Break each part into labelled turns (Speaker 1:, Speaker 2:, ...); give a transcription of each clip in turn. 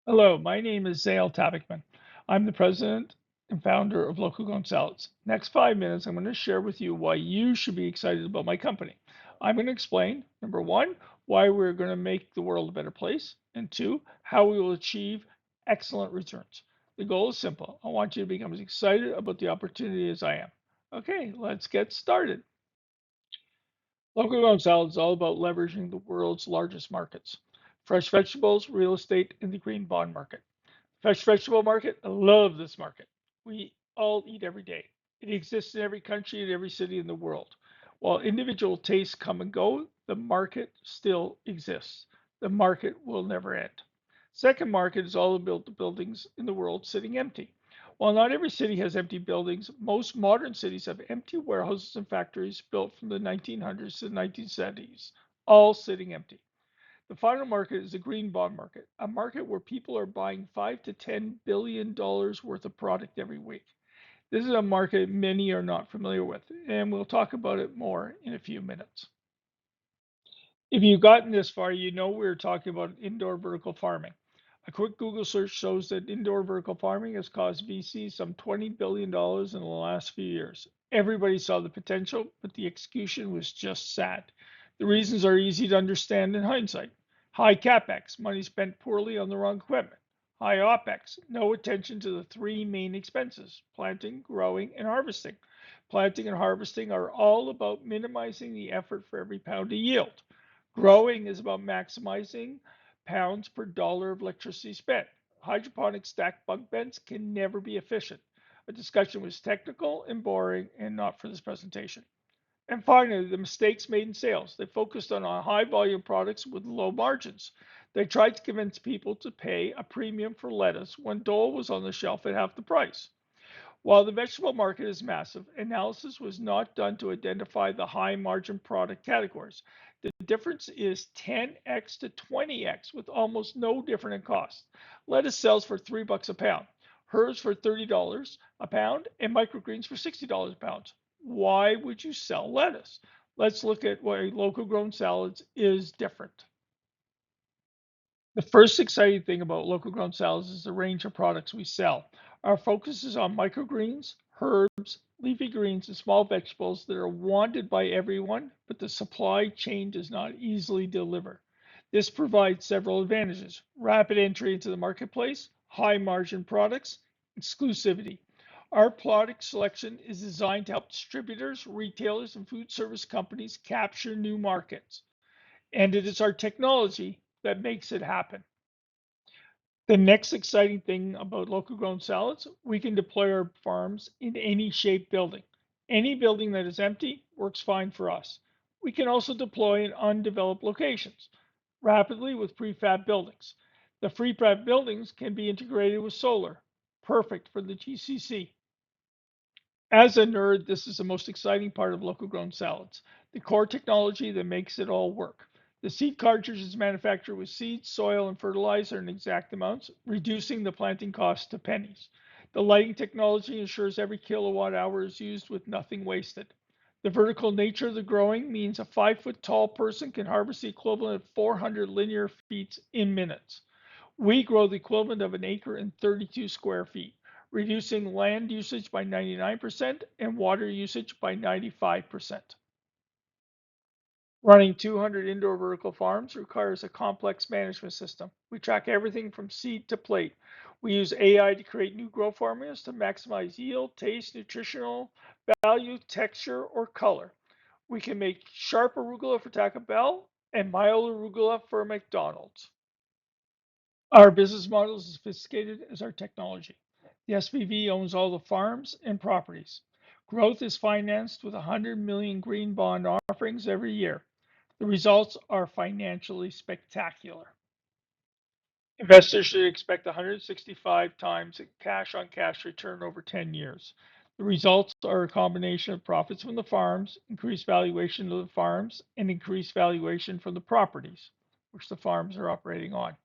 Speaker 1: Hello, my name is Zale Tavikman. I'm the president and founder of Local Grown Salads. Next 5 minutes, I'm going to share with you why you should be excited about my company. I'm going to explain, number one, why we're going to make the world a better place, and two, how we will achieve excellent returns. The goal is simple. I want you to become as excited about the opportunity as I am. Okay, let's get started. Local Grown Salad is all about leveraging the world's largest markets: fresh vegetables, real estate, and the green bond market. Fresh vegetable market, I love this market. We all eat every day. It exists in every country and every city in the world. While individual tastes come and go, the market still exists. The market will never end. Second market is all about the buildings in the world sitting empty. While not every city has empty buildings, most modern cities have empty warehouses and factories built from the 1900s to the 1970s, all sitting empty. The final market is the green bond market, a market where people are buying $5 to $10 billion worth of product every week. This is a market many are not familiar with, and we'll talk about it more in a few minutes. If you've gotten this far, you know we're talking about indoor vertical farming. A quick Google search shows that indoor vertical farming has cost VC some $20 billion in the last few years. Everybody saw the potential, but the execution was just sad. The reasons are easy to understand in hindsight. High capex, money spent poorly on the wrong equipment. High opex, no attention to the three main expenses: planting, growing, and harvesting. Planting and harvesting are all about minimizing the effort for every pound of yield. Growing is about maximizing pounds per dollar of electricity spent. Hydroponic stacked bunk beds can never be efficient. A discussion was technical and boring and not for this presentation. And finally, the mistakes made in sales. They focused on high volume products with low margins. They tried to convince people to pay a premium for lettuce when Dole was on the shelf at half the price. While the vegetable market is massive, analysis was not done to identify the high margin product categories. The difference is 10x to 20x with almost no different in cost. Lettuce sells for $3 a pound, herbs for $30 a pound, and microgreens for $60 a pound. Why would you sell lettuce? Let's look at why local grown salads is different. The first exciting thing about local grown salads is the range of products we sell. Our focus is on microgreens, herbs, leafy greens, and small vegetables that are wanted by everyone, but the supply chain does not easily deliver. This provides several advantages: rapid entry into the marketplace, high margin products, exclusivity. Our product selection is designed to help distributors, retailers, and food service companies capture new markets. And it is our technology that makes it happen. The next exciting thing about local grown salads, we can deploy our farms in any shaped building. Any building that is empty works fine for us. We can also deploy in undeveloped locations rapidly with prefab buildings. The prefab buildings can be integrated with solar, perfect for the GCC. As a nerd, this is the most exciting part of local grown salads, the core technology that makes it all work. The seed cartridge is manufactured with seeds, soil, and fertilizer in exact amounts, reducing the planting cost to pennies. The lighting technology ensures every kilowatt hour is used with nothing wasted. The vertical nature of the growing means a 5 foot tall person can harvest the equivalent of 400 linear feet in minutes. We grow the equivalent of an acre in 32 square feet, reducing land usage by 99% and water usage by 95%. Running 200 indoor vertical farms requires a complex management system. We track everything from seed to plate. We use AI to create new grow formulas to maximize yield, taste, nutritional value, texture, or color. We can make sharp arugula for Taco Bell and mild arugula for McDonald's. Our business model is as sophisticated as our technology. The SPV owns all the farms and properties. Growth is financed with 100 million green bond offerings every year. The results are financially spectacular. Investors should expect 165 times cash on cash return over 10 years. The results are a combination of profits from the farms, increased valuation of the farms, and increased valuation from the properties, which the farms are operating on.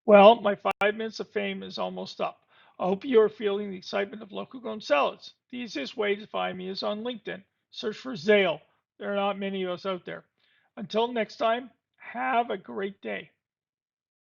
Speaker 1: Well, my 5 minutes of fame is almost up. I hope you are feeling the excitement of local grown salads. The easiest way to find me is on LinkedIn. Search for Zale. There are not many of us out there. Until next time, have a great day.